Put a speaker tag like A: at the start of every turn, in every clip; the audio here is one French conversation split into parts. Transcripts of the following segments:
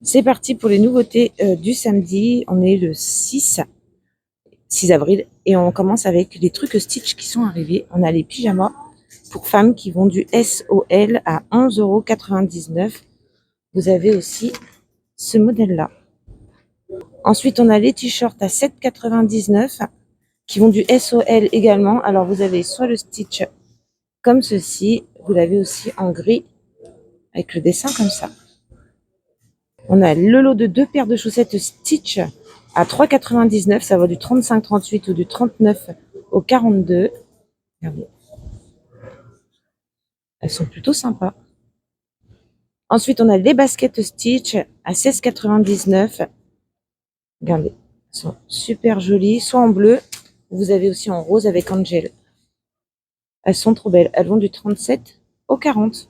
A: C'est parti pour les nouveautés du samedi. On est le 6 avril et on commence avec les trucs Stitch qui sont arrivés. On a les pyjamas pour femmes qui vont du SOL à 11,99 €. Vous avez aussi ce modèle-là. Ensuite, on a les t-shirts à 7,99 € qui vont du SOL également. Alors, vous avez soit le Stitch comme ceci, vous l'avez aussi en gris avec le dessin comme ça. On a le lot de 2 paires de chaussettes Stitch à 3,99 €. Ça va du 35-38 ou du 39 au 42. Regardez. Elles sont plutôt sympas. Ensuite, on a les baskets Stitch à 16,99 €. Regardez, elles sont super jolies, soit en bleu, vous avez aussi en rose avec Angel. Elles sont trop belles. Elles vont du 37 au 40.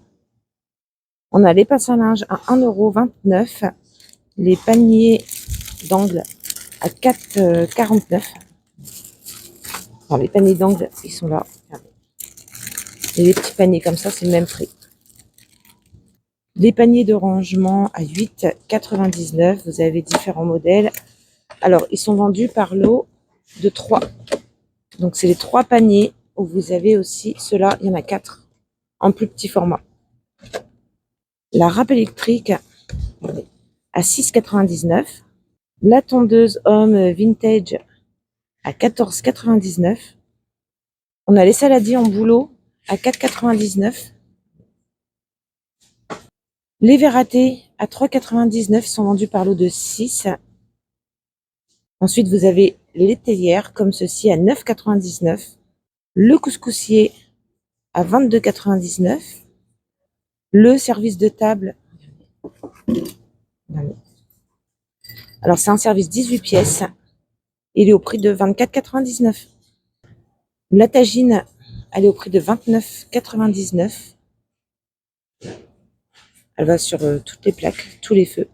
A: On a les passes à linge à 1,29 €. Les paniers d'angle à 4,49 €. Alors, les paniers d'angle, ils sont là. Regardez. Et les petits paniers comme ça, c'est le même prix. Les paniers de rangement à 8,99 €. Vous avez différents modèles. Alors, ils sont vendus par lot de 3. Donc, c'est les 3 paniers où vous avez aussi ceux-là. Il y en a 4 en plus petit format. La râpe électrique à 6,99 €. La tondeuse homme vintage à 14,99 €. On a les saladiers en bouleau à 4,99 €. Les verres à thé à 3,99 € sont vendus par lot de 6. Ensuite, vous avez les théières comme ceci à 9,99 €. Le couscoussier à 22,99 €. Le service de table. Alors, c'est un service 18 pièces. Il est au prix de 24,99 €. La tagine, elle est au prix de 29,99 €. Elle va sur toutes les plaques, tous les feux.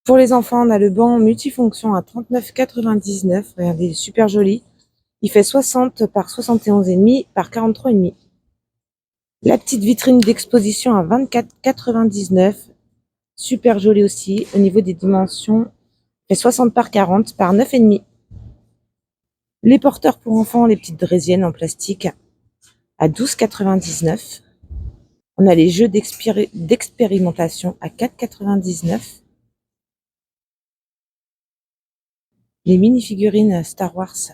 A: Pour les enfants, on a le banc multifonction à 39,99 €. Regardez, il est super joli. Il fait 60 par 71,5 par 43,5. La petite vitrine d'exposition à 24,99 €. Super jolie aussi. Au niveau des dimensions, il fait 60 par 40 par 9,5. Les porteurs pour enfants, les petites draisiennes en plastique à 12,99 €. On a les jeux d'expérimentation à 4,99 €. Les mini-figurines Star Wars.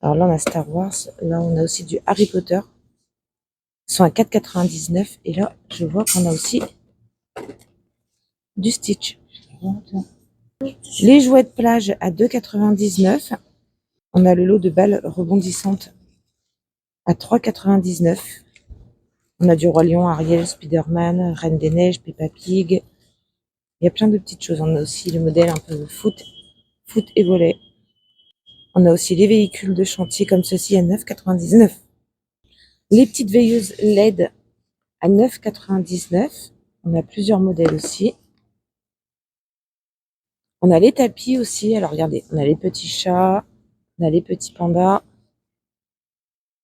A: Alors là, on a Star Wars. Là, on a aussi du Harry Potter. Ils sont à 4,99 €. Et là, je vois qu'on a aussi du Stitch. Les jouets de plage à 2,99 €. On a le lot de balles rebondissantes à 3,99 €. On a du Roi Lion, Ariel, Spider-Man, Reine des Neiges, Peppa Pig. Il y a plein de petites choses. On a aussi le modèle un peu foot et volley. On a aussi les véhicules de chantier comme ceci à 9,99 €. Les petites veilleuses LED à 9,99 €. On a plusieurs modèles aussi. On a les tapis aussi. Alors regardez, on a les petits chats, on a les petits pandas.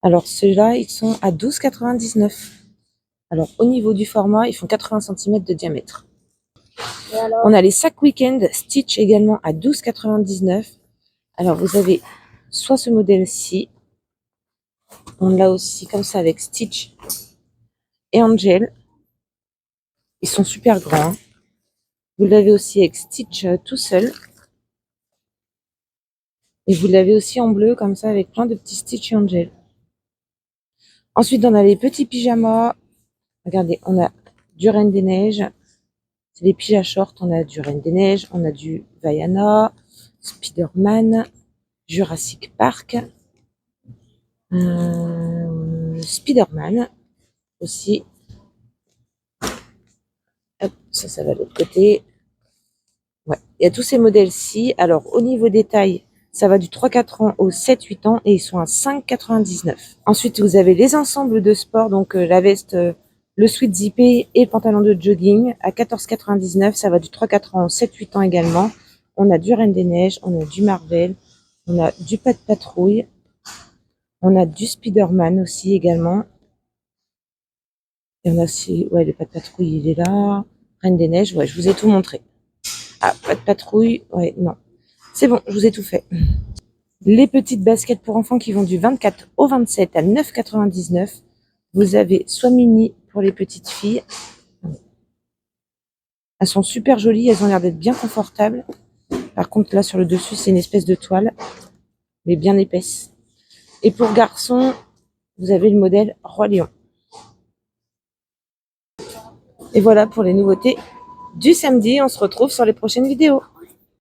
A: Alors ceux-là, ils sont à 12,99 €. Alors au niveau du format, ils font 80 cm de diamètre. On a les sacs week-end Stitch également à 12,99 €. Alors vous avez soit ce modèle-ci. On l'a aussi comme ça avec Stitch et Angel. Ils sont super grands. Vous l'avez aussi avec Stitch tout seul. Et vous l'avez aussi en bleu comme ça avec plein de petits Stitch et Angel. Ensuite, on a les petits pyjamas. Regardez, on a du Reine des Neiges. C'est les pyjamas shorts. On a du Reine des Neiges. On a du Vaiana, Spider-Man, Jurassic Park, Spider-Man aussi. Hop, ça va de l'autre côté. Ouais, il y a tous ces modèles-ci. Alors, au niveau des tailles, ça va du 3-4 ans au 7-8 ans et ils sont à 5,99 €. Ensuite, vous avez les ensembles de sport, donc la veste, le sweat zippé et le pantalon de jogging à 14,99 €. Ça va du 3-4 ans au 7-8 ans également. On a du Reine des Neiges, on a du Marvel, on a du Pas de Patrouille, on a du Spider-Man aussi également. Et on a aussi, ouais, le Pas de Patrouille, il est là. Reine des Neiges, ouais, je vous ai tout montré. Ah, pas de patrouille, ouais, non. C'est bon, je vous ai tout fait. Les petites baskets pour enfants qui vont du 24 au 27 à 9,99 €. Vous avez soit mini pour les petites filles. Elles sont super jolies, elles ont l'air d'être bien confortables. Par contre, là, sur le dessus, c'est une espèce de toile, mais bien épaisse. Et pour garçons, vous avez le modèle Roi Lion. Et voilà pour les nouveautés du samedi. On se retrouve sur les prochaines vidéos.